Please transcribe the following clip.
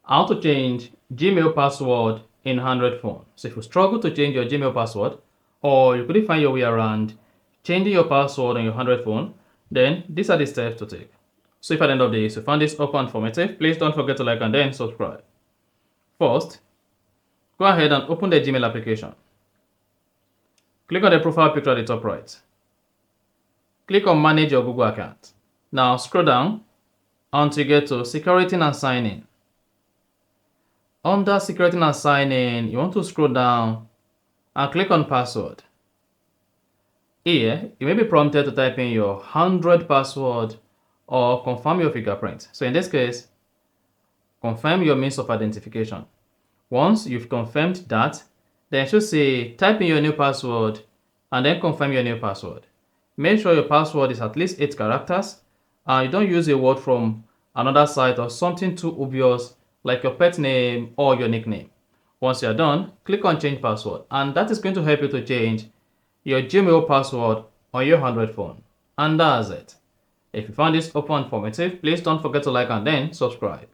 How to change Gmail password in Android phone. So if you struggle to change your Gmail password, or you couldn't find your way around changing your password on your Android phone, then these are the steps to take. So if at the end of the day you found this helpful and informative, please don't forget to like and then subscribe. First, go ahead and open the Gmail application. Click on the profile picture at the top right. Click on Manage your Google account. Now scroll down until you get to Security and Sign In. Under Security and Sign In, you want to scroll down and click on Password. Here, you may be prompted to type in your Android password or confirm your fingerprint. So in this case, confirm your means of identification. Once you've confirmed that, then it should say type in your new password and then confirm your new password. Make sure your password is at least 8 characters and you don't use a word from another site or something too obvious like your pet name or your nickname. Once you're done, click on change password and that is going to help you to change your Gmail password on your Android phone. And that's it. If you found this helpful and informative, please don't forget to like and then subscribe.